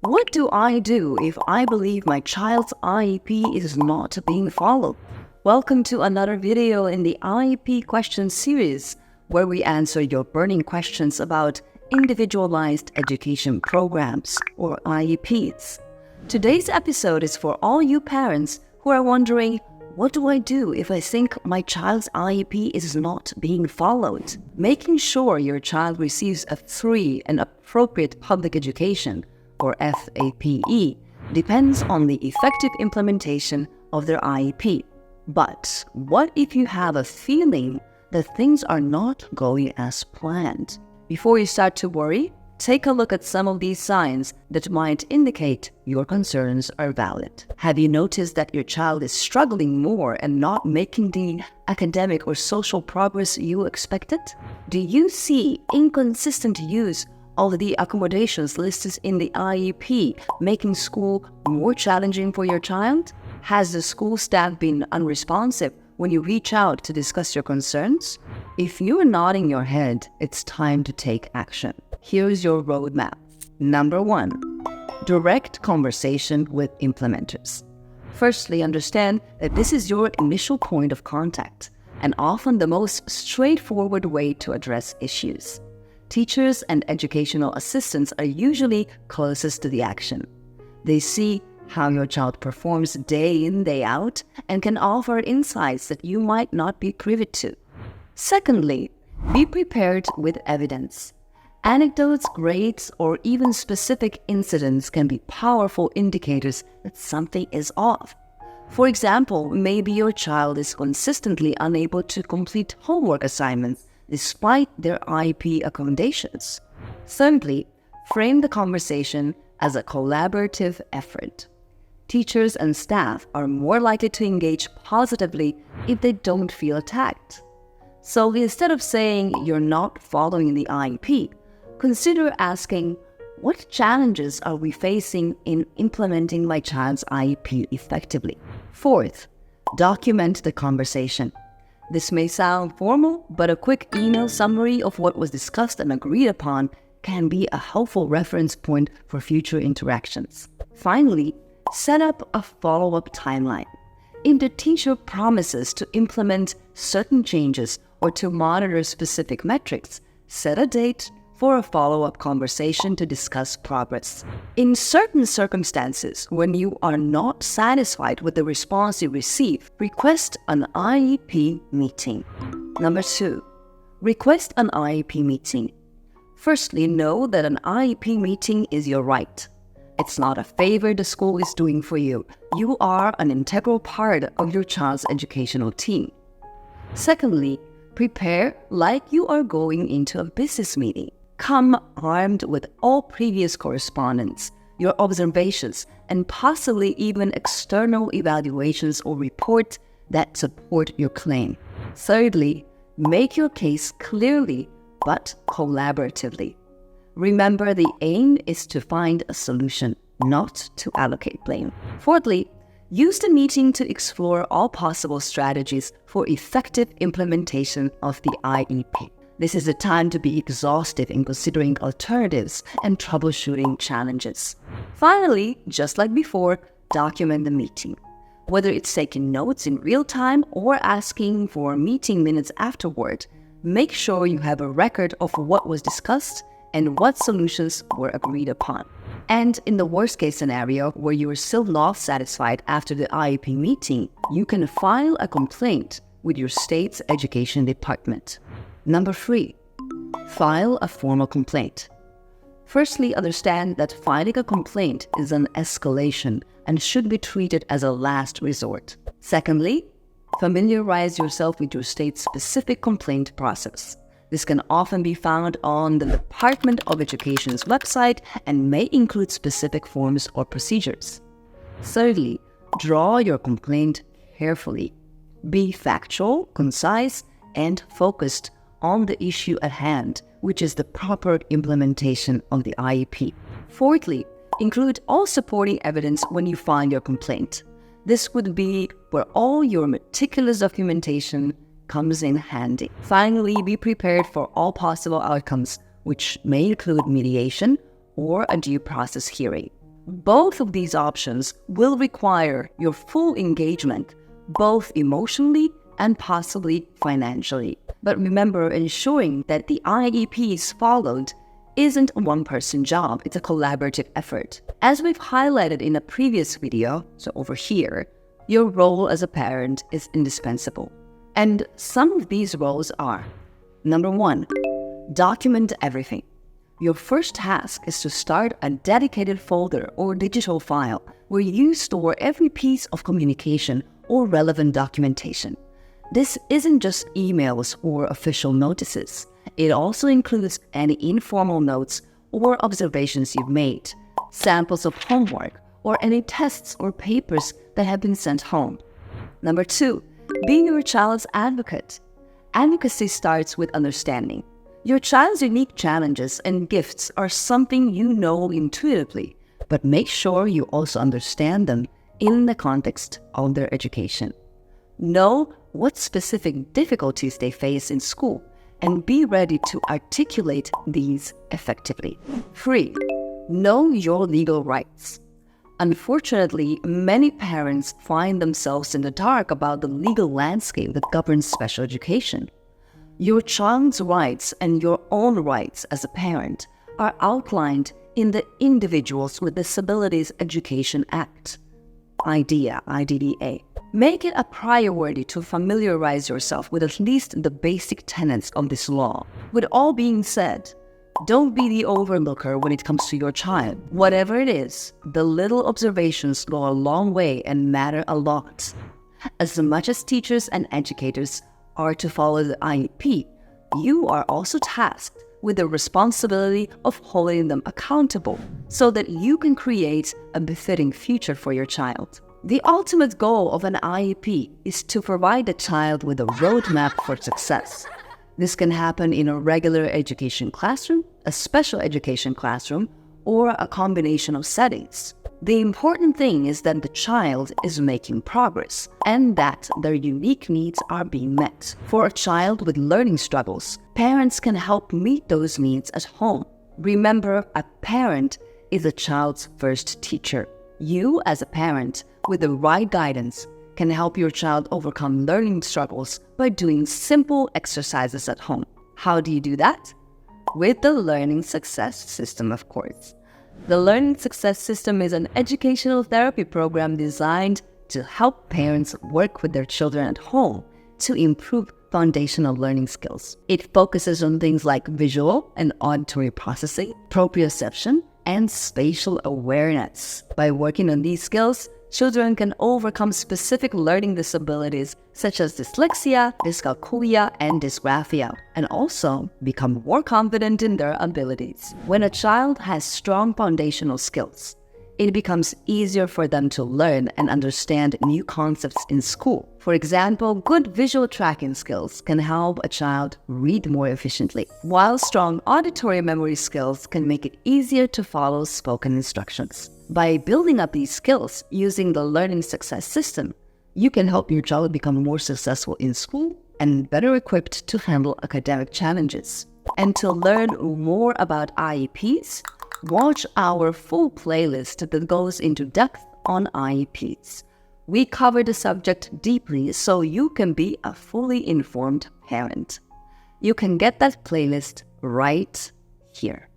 What do I do if I believe my child's IEP is not being followed? Welcome to another video in the IEP question series, where we answer your burning questions about individualized education programs, or IEPs. Today's episode is for all you parents who are wondering, what do I do if I think my child's IEP is not being followed? Making sure your child receives a free and appropriate public education, or FAPE, depends on the effective implementation of their IEP. But what if you have a feeling that things are not going as planned? Before you start to worry, take a look at some of these signs that might indicate your concerns are valid. Have you noticed that your child is struggling more and not making the academic or social progress you expected? Do you see inconsistent use of the accommodations listed in the IEP, making school more challenging for your child? Has the school staff been unresponsive when you reach out to discuss your concerns? If you are nodding your head, it's time to take action. Here's your roadmap. Number 1, direct conversation with implementers. Firstly, understand that this is your initial point of contact and often the most straightforward way to address issues. Teachers and educational assistants are usually closest to the action. They see how your child performs day in, day out, and can offer insights that you might not be privy to. Secondly, be prepared with evidence. Anecdotes, grades, or even specific incidents can be powerful indicators that something is off. For example, maybe your child is consistently unable to complete homework assignments despite their IEP accommodations. Thirdly, frame the conversation as a collaborative effort. Teachers and staff are more likely to engage positively if they don't feel attacked. So instead of saying you're not following the IEP, consider asking, what challenges are we facing in implementing my child's IEP effectively? Fourth, document the conversation. This may sound formal, but a quick email summary of what was discussed and agreed upon can be a helpful reference point for future interactions. Finally, set up a follow-up timeline. If the teacher promises to implement certain changes or to monitor specific metrics, set a date for a follow-up conversation to discuss progress. In certain circumstances, when you are not satisfied with the response you receive, request an IEP meeting. Number 2, request an IEP meeting. Firstly, know that an IEP meeting is your right. It's not a favor the school is doing for you. You are an integral part of your child's educational team. Secondly, prepare like you are going into a business meeting. Come armed with all previous correspondence, your observations, and possibly even external evaluations or reports that support your claim. Thirdly, make your case clearly but collaboratively. Remember, the aim is to find a solution, not to allocate blame. Fourthly, use the meeting to explore all possible strategies for effective implementation of the IEP. This is a time to be exhaustive in considering alternatives and troubleshooting challenges. Finally, just like before, document the meeting. Whether it's taking notes in real time or asking for meeting minutes afterward, make sure you have a record of what was discussed and what solutions were agreed upon. And in the worst case scenario, where you are still not satisfied after the IEP meeting, you can file a complaint with your state's education department. Number 3, file a formal complaint. Firstly, understand that filing a complaint is an escalation and should be treated as a last resort. Secondly, familiarize yourself with your state's specific complaint process. This can often be found on the Department of Education's website and may include specific forms or procedures. Thirdly, draw your complaint carefully. Be factual, concise, and focused on the issue at hand, which is the proper implementation of the IEP. Fourthly, include all supporting evidence when you file your complaint. This would be where all your meticulous documentation comes in handy. Finally, be prepared for all possible outcomes, which may include mediation or a due process hearing. Both of these options will require your full engagement, both emotionally and possibly financially. But remember, ensuring that the IEP is followed isn't a one-person job, it's a collaborative effort. As we've highlighted in a previous video, so over here, your role as a parent is indispensable. And some of these roles are: number 1, document everything. Your first task is to start a dedicated folder or digital file where you store every piece of communication or relevant documentation. This isn't just emails or official notices. It also includes any informal notes or observations you've made, samples of homework, or any tests or papers that have been sent home. Number 2, being your child's advocate. Advocacy starts with understanding. Your child's unique challenges and gifts are something you know intuitively, but make sure you also understand them in the context of their education. Know what specific difficulties they face in school and be ready to articulate these effectively. 3, know your legal rights. Unfortunately, many parents find themselves in the dark about the legal landscape that governs special education. Your child's rights and your own rights as a parent are outlined in the Individuals with Disabilities Education Act, IDEA. Make it a priority to familiarize yourself with at least the basic tenets of this law. With all being said, don't be the overlooker when it comes to your child. Whatever it is, the little observations go a long way and matter a lot. As much as teachers and educators are to follow the IEP, you are also tasked with the responsibility of holding them accountable so that you can create a befitting future for your child. The ultimate goal of an IEP is to provide the child with a roadmap for success. This can happen in a regular education classroom, a special education classroom, or a combination of settings. The important thing is that the child is making progress and that their unique needs are being met. For a child with learning struggles, parents can help meet those needs at home. Remember, a parent is a child's first teacher. You, as a parent, with the right guidance, can help your child overcome learning struggles by doing simple exercises at home. How do you do that? With the Learning Success System, of course. The Learning Success System is an educational therapy program designed to help parents work with their children at home to improve foundational learning skills. It focuses on things like visual and auditory processing, proprioception, and spatial awareness. By working on these skills, children can overcome specific learning disabilities such as dyslexia, dyscalculia, and dysgraphia, and also become more confident in their abilities. When a child has strong foundational skills, it becomes easier for them to learn and understand new concepts in school. For example, good visual tracking skills can help a child read more efficiently, while strong auditory memory skills can make it easier to follow spoken instructions. By building up these skills using the Learning Success System, you can help your child become more successful in school and better equipped to handle academic challenges. And to learn more about IEPs, watch our full playlist that goes into depth on IEPs. We cover the subject deeply so you can be a fully informed parent. You can get that playlist right here.